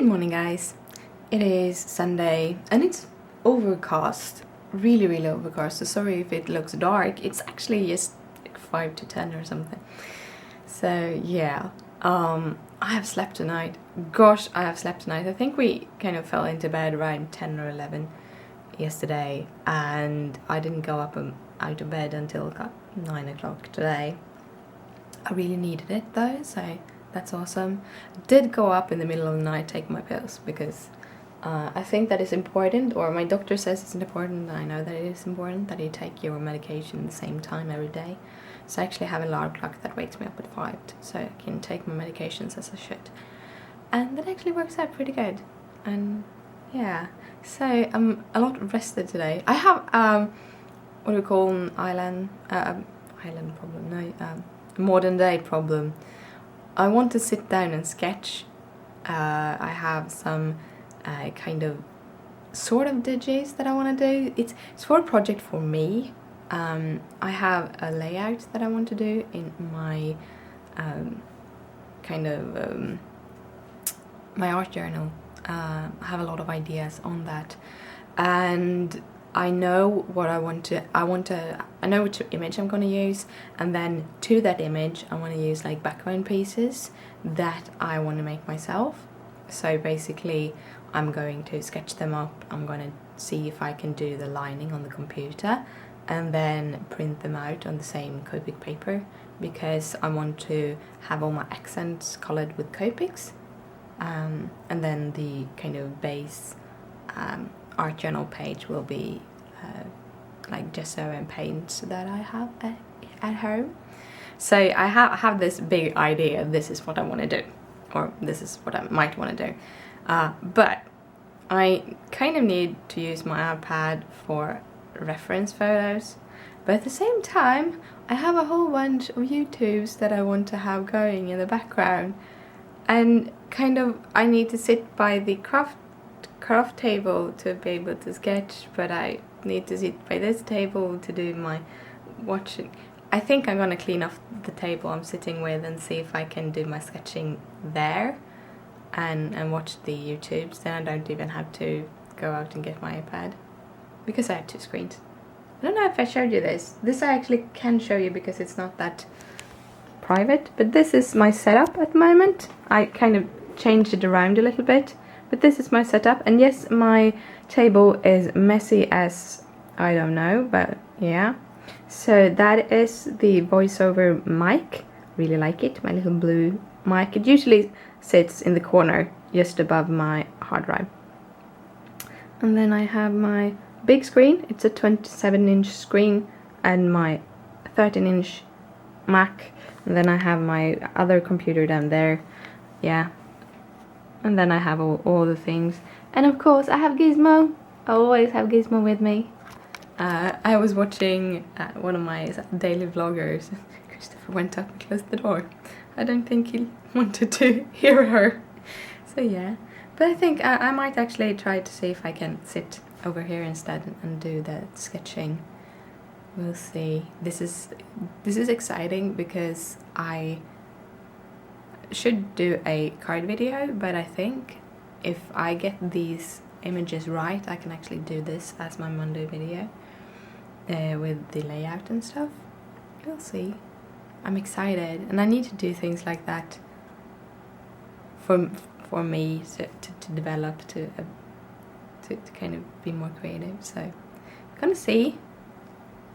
Good morning, guys. It is Sunday and it's overcast, really overcast, so sorry if it looks dark. It's actually just like 5 to 10 or something. So yeah, I have slept tonight. Gosh, I have slept tonight. I think we kind of fell into bed around 10 or 11 yesterday, and I didn't go up out of bed until 9 o'clock today. I really needed it though, so that's awesome. Did go up in the middle of the night, take my pills, because I think that is important, or my doctor says it's important. I know that it is important that you take your medication at the same time every day. So I actually have an alarm clock that wakes me up at 5, so I can take my medications as I should. And that actually works out pretty good. And yeah, so I'm a lot rested today. I have what do we call an island problem? No, modern day problem. I want to sit down and sketch. I have some kind of sort of digits that I want to do. It's for a project for me. I have a layout that I want to do in my my art journal. I have a lot of ideas on that, and I know what I know which image I'm going to use, and then to that image I want to use like background pieces that I want to make myself. So basically I'm going to sketch them up. I'm going to see if I can do the lining on the computer and then print them out on the same Copic paper, because I want to have all my accents colored with Copics, and then the kind of base art journal page will be like gesso and paint that I have at home. So I have this big idea. This is what I want to do, or this is what I might want to do, but I kind of need to use my iPad for reference photos, but at the same time I have a whole bunch of YouTubes that I want to have going in the background, and kind of I need to sit by the craft table to be able to sketch, but I need to sit by this table to do my watching. I think I'm gonna clean off the table I'm sitting with and see if I can do my sketching there and watch the YouTubes. Then I don't even have to go out and get my iPad, because I have 2 screens. I don't know if I showed you this. This I actually can show you because it's not that private, but this is my setup at the moment. I kind of changed it around a little bit, but this is my setup. And yes, my table is messy as I don't know, but yeah. So that is the voiceover mic. Really like it, my little blue mic. It usually sits in the corner just above my hard drive. And then I have my big screen. It's a 27-inch screen, and my 13-inch Mac. And then I have my other computer down there. Yeah. And then I have all the things. And of course I have Gizmo. I always have Gizmo with me. I was watching one of my daily vloggers. Christopher went up and closed the door. I don't think he wanted to hear her. So yeah. But I think I might actually try to see if I can sit over here instead and do the sketching. We'll see. This is exciting because I should do a card video, but I think if I get these images right, I can actually do this as my Monday video with the layout and stuff. We'll see. I'm excited, and I need to do things like that for me to develop, to kind of be more creative. So I'm gonna see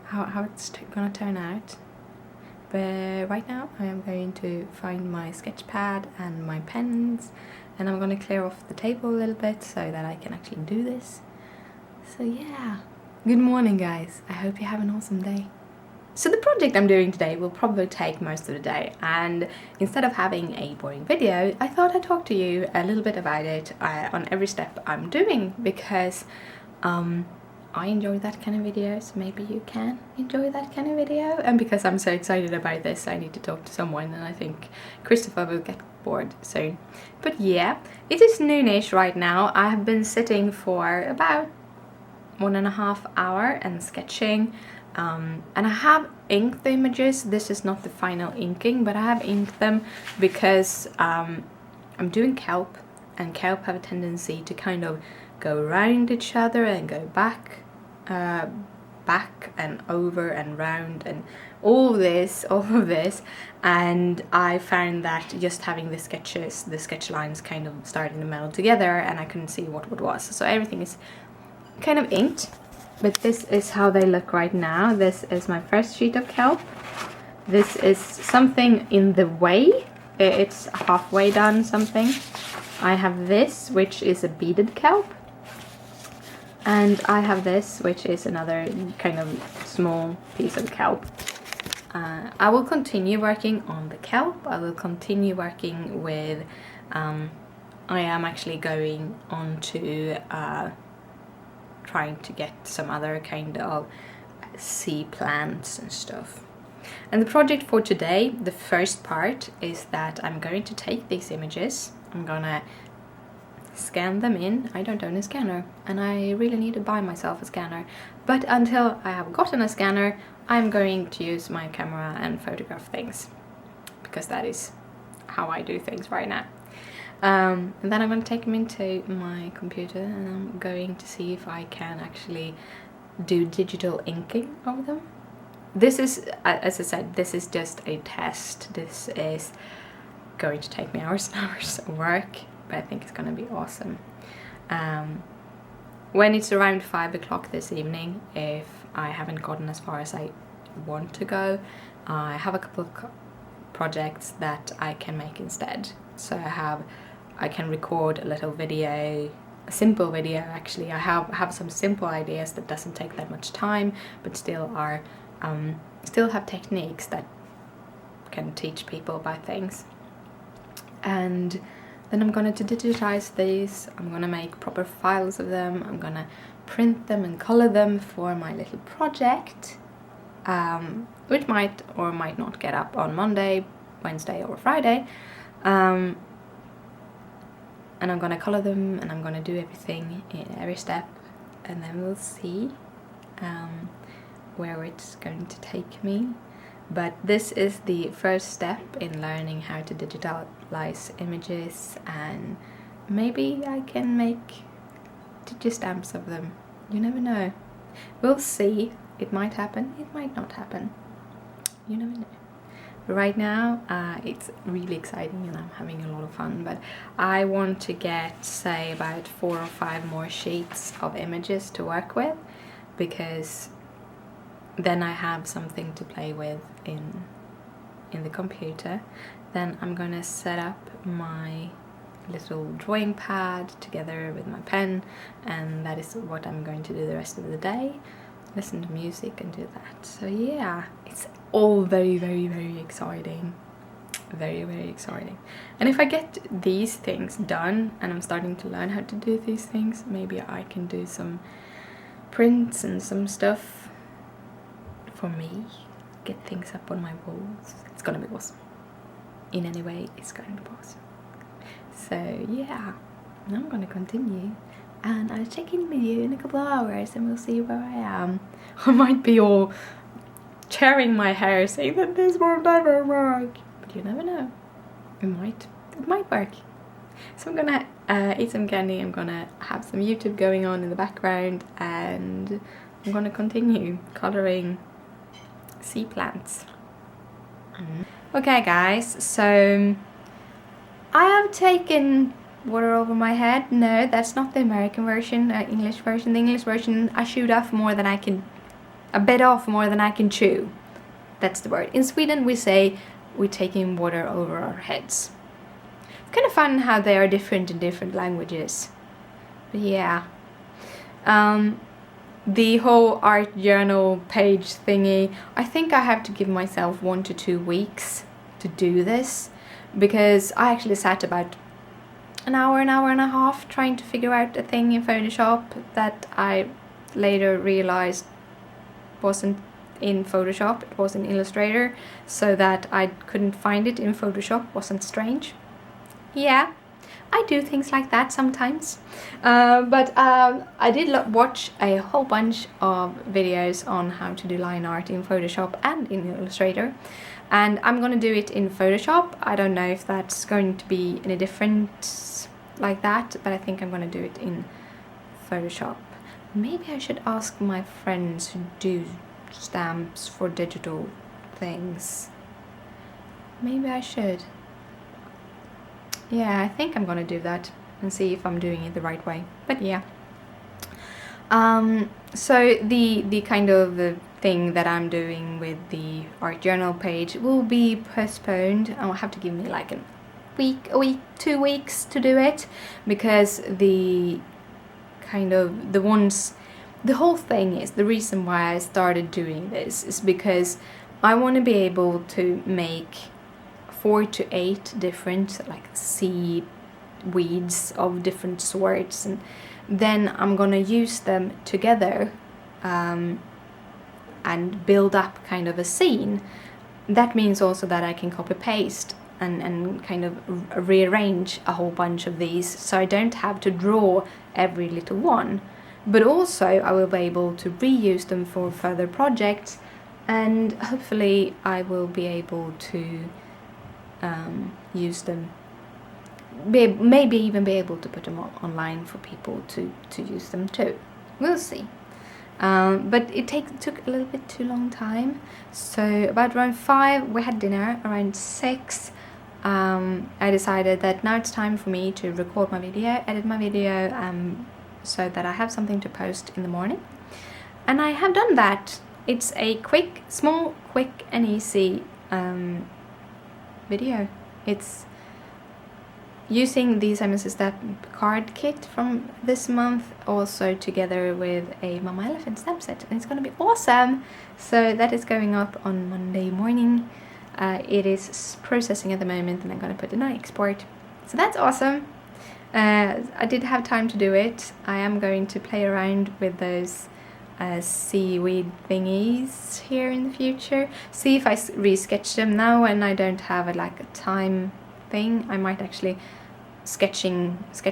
how it's gonna turn out. But right now I am going to find my sketch pad and my pens, and I'm going to clear off the table a little bit so that I can actually do this. So yeah, good morning guys, I hope you have an awesome day. So the project I'm doing today will probably take most of the day, and instead of having a boring video, I thought I'd talk to you a little bit about it on every step I'm doing, because I enjoy that kind of video, so maybe you can enjoy that kind of video. And because I'm so excited about this, I need to talk to someone, and I think Christopher will get bored soon. But yeah, it is noonish right now. I have been sitting for about 1.5 hours and sketching, and I have inked the images. This is not the final inking, but I have inked them because I'm doing kelp, and kelp have a tendency to kind of go around each other and go back and over and round and all of this, and I found that just having the sketch lines kind of starting to meld together, and I couldn't see what was. So everything is kind of inked, but this is how they look right now. This is my first sheet of kelp. This is something in the way. It's halfway done something. I have this, which is a beaded kelp. And I have this, which is another kind of small piece of kelp. I will continue working on the kelp. I will continue working with, I am actually going on to trying to get some other kind of sea plants and stuff. And the project for today, the first part, is that I'm going to take these images, I'm gonna scan them in. I don't own a scanner and I really need to buy myself a scanner, but until I have gotten a scanner I'm going to use my camera and photograph things, because that is how I do things right now. And then I'm going to take them into my computer and I'm going to see if I can actually do digital inking of them. This is, as I said, this is just a test. This is going to take me hours and hours of work, but I think it's going to be awesome. When it's around 5 o'clock this evening, if I haven't gotten as far as I want to go, I have a couple of projects that I can make instead. So I can record a little video, a simple video actually. I have some simple ideas that doesn't take that much time, but still are still have techniques that can teach people about things. And then I'm going to digitize these. I'm going to make proper files of them. I'm going to print them and color them for my little project, which might or might not get up on Monday, Wednesday or Friday. And I'm going to color them and I'm going to do everything in every step, and then we'll see where it's going to take me. But this is the first step in learning how to digitalize images, and maybe I can make digistamps of them. You never know. We'll see. It might happen, it might not happen. You never know. But right now, it's really exciting and I'm having a lot of fun. But I want to get, say, about 4 or 5 more sheets of images to work with, because then I have something to play with in the computer. Then I'm gonna set up my little drawing pad together with my pen, and that is what I'm going to do the rest of the day. Listen to music and do that. So yeah, it's all very, very, very exciting. Very, very exciting. And if I get these things done and I'm starting to learn how to do these things, maybe I can do some prints and some stuff for me, get things up on my walls. It's gonna be awesome. In any way, it's going to be awesome. So yeah, I'm gonna continue, and I'll check in with you in a couple of hours and we'll see where I am. I might be all tearing my hair saying that this won't ever work, but you never know. It might work. So I'm gonna eat some candy, I'm gonna have some YouTube going on in the background, and I'm gonna continue coloring sea plants. Okay guys, so I have taken water over my head. No, that's not the American version, English version. The English version, I chewed off more than I can, I bit off more than I can chew. That's the word. In Sweden we say we're taking water over our heads. It's kind of fun how they are different in different languages. But yeah. The whole art journal page thingy, I think I have to give myself 1 to 2 weeks to do this, because I actually sat about an hour and a half trying to figure out a thing in Photoshop that I later realized wasn't in Photoshop, it was in Illustrator, so that I couldn't find it in Photoshop wasn't strange. Yeah. I do things like that sometimes, but I did watch a whole bunch of videos on how to do line art in Photoshop and in Illustrator, and I'm gonna do it in Photoshop. I don't know if that's going to be any different like that, but I think I'm gonna do it in Photoshop. Maybe I should ask my friends who do stamps for digital things. Maybe I should. Yeah, I think I'm gonna do that and see if I'm doing it the right way. But yeah. So the kind of thing that I'm doing with the art journal page will be postponed. I'll have to give me like a week, 2 weeks to do it, because the whole thing is, the reason why I started doing this is because I want to be able to make 4 to 8 different like seaweeds of different sorts, and then I'm gonna use them together and build up kind of a scene. That means also that I can copy paste and kind of rearrange a whole bunch of these, so I don't have to draw every little one, but also I will be able to reuse them for further projects, and hopefully I will be able to use them, maybe even be able to put them online for people to use them too. We'll see. But it took a little bit too long time. So about around 5 we had dinner. Around 6 I decided that now it's time for me to record my video, edit my video, so that I have something to post in the morning. And I have done that. It's a small, quick and easy video. It's using the Simon Says That card kit from this month, also together with a Mama Elephant stamp set, and it's gonna be awesome. So that is going up on Monday morning. It is processing at the moment, and I'm gonna put in an export. So that's awesome. I did have time to do it. I am going to play around with those seaweed thingies here in the future. See if I re-sketch them now, and I don't have a time thing. I might actually sketch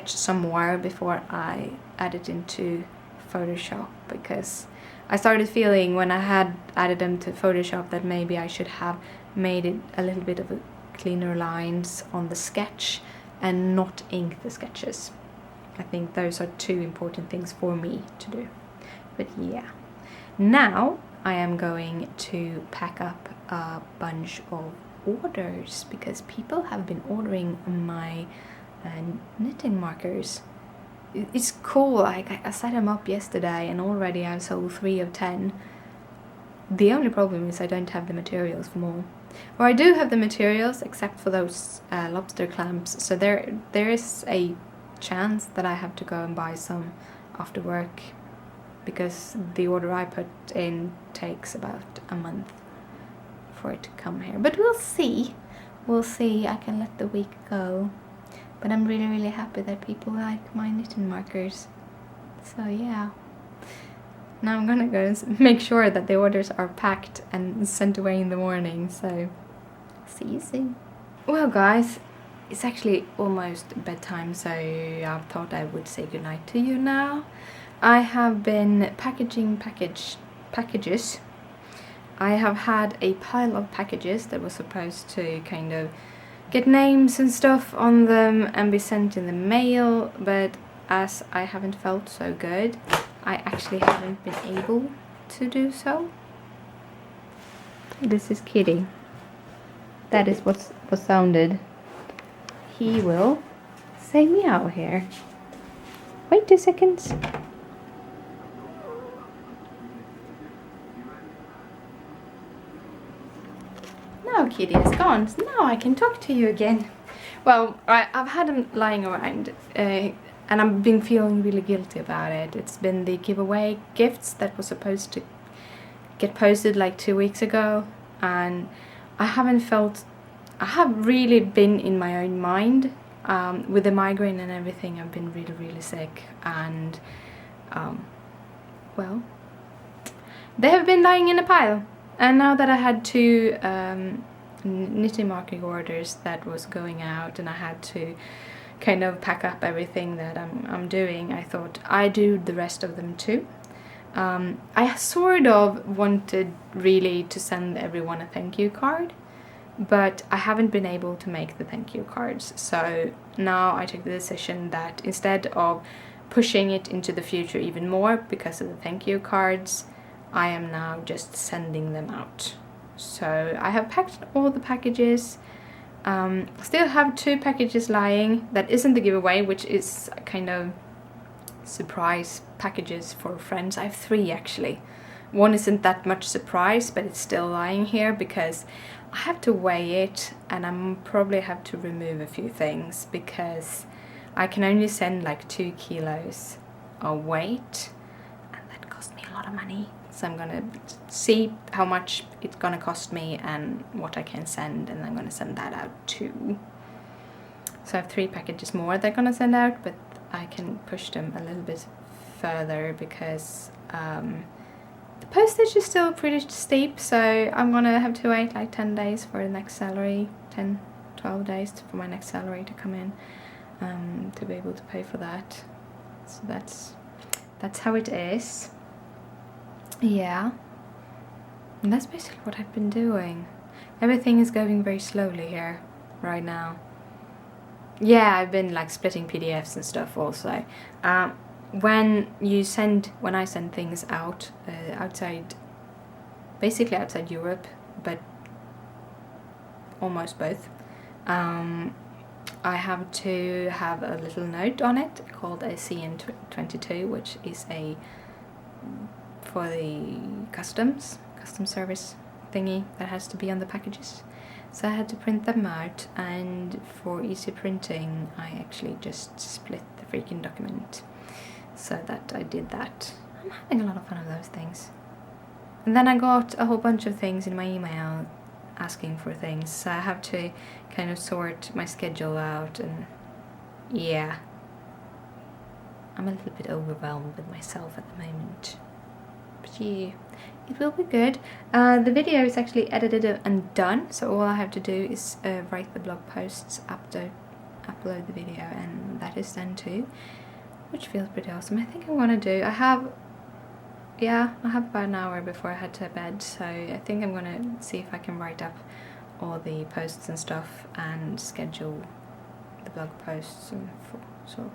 some more before I add it into Photoshop, because I started feeling when I had added them to Photoshop that maybe I should have made it a little bit of a cleaner lines on the sketch and not ink the sketches. I think those are 2 important things for me to do. But yeah, now I am going to pack up a bunch of orders, because people have been ordering my knitting markers. It's cool. I set them up yesterday and already I've sold 3 of 10. The only problem is I don't have the materials for more. Or I do have the materials, except for those lobster clamps, so there is a chance that I have to go and buy some after work, because the order I put in takes about a month for it to come here. But we'll see. I can let the week go. But I'm really, really happy that people like my knitting markers. So yeah. Now I'm gonna go and make sure that the orders are packed and sent away in the morning. So see you soon. Well guys, it's actually almost bedtime, so I thought I would say goodnight to you now. I have been packaging packages. I have had a pile of packages that were supposed to kind of get names and stuff on them and be sent in the mail, but as I haven't felt so good, I actually haven't been able to do so. This is Kitty. That is what sounded. He will say meow here. Wait 2 seconds. Now Kitty is gone, so now I can talk to you again. Well, I've had them lying around, and I've been feeling really guilty about it. It's been the giveaway gifts that were supposed to get posted like 2 weeks ago, and I have really been in my own mind. With the migraine and everything, I've been really, really sick, and well, they have been lying in a pile. And now that I had 2 knitting marking orders that was going out, and I had to kind of pack up everything that I'm doing, I thought I'd do the rest of them too. I sort of wanted really to send everyone a thank you card, but I haven't been able to make the thank you cards. So now I took the decision that instead of pushing it into the future even more because of the thank you cards, I am now just sending them out. So I have packed all the packages. Still have 2 packages lying. That isn't the giveaway, which is kind of surprise packages for friends. I have 3 actually. One isn't that much surprise, but it's still lying here because I have to weigh it, and I'm probably have to remove a few things because I can only send like 2 kilos of weight, and that cost me a lot of money. So I'm gonna see how much it's gonna cost me and what I can send, and I'm gonna send that out too. So I have 3 packages more they're gonna send out, but I can push them a little bit further because the postage is still pretty steep, so I'm gonna have to wait like 10 days for the next salary, 10-12 days for my next salary to come in, to be able to pay for that. So that's how it is. Yeah, and that's basically what I've been doing. Everything is going very slowly here right now. Yeah, I've been like splitting PDFs and stuff also. When I send things out basically outside Europe, but almost both, I have to have a little note on it called a CN22, which is for the custom service thingy that has to be on the packages. So I had to print them out, and for easy printing I actually just split the freaking document, so that I did that. I'm having a lot of fun with those things. And then I got a whole bunch of things in my email asking for things, so I have to kind of sort my schedule out, and yeah, I'm a little bit overwhelmed with myself at the moment. But yeah, it will be good. The video is actually edited and done, so all I have to do is write the blog posts, upload the video, and that is done too, which feels pretty awesome. I think I'm gonna do, I have about an hour before I head to bed, so I think I'm gonna see if I can write up all the posts and stuff and schedule the blog posts, and so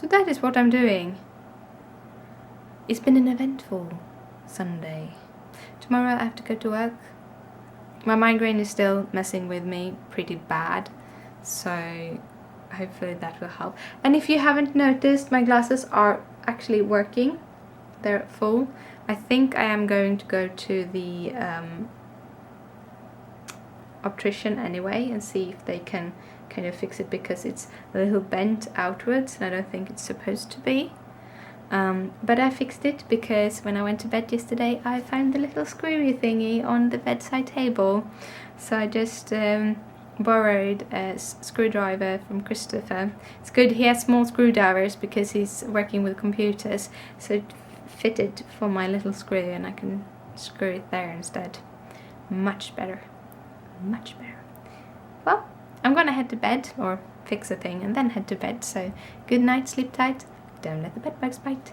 that is what I'm doing. It's been an eventful Sunday. Tomorrow I have to go to work. My migraine is still messing with me pretty bad, so hopefully that will help. And if you haven't noticed, my glasses are actually working. They're full. I think I am going to go to the optician anyway and see if they can kind of fix it, because it's a little bent outwards and I don't think it's supposed to be. But I fixed it because when I went to bed yesterday I found the little screwy thingy on the bedside table. So I just borrowed a screwdriver from Christopher. It's good he has small screwdrivers because he's working with computers, so it fitted for my little screw and I can screw it there instead. Much better. Much better. Well, I'm gonna head to bed, or fix a thing and then head to bed, so good night, sleep tight, don't let the bed bugs bite.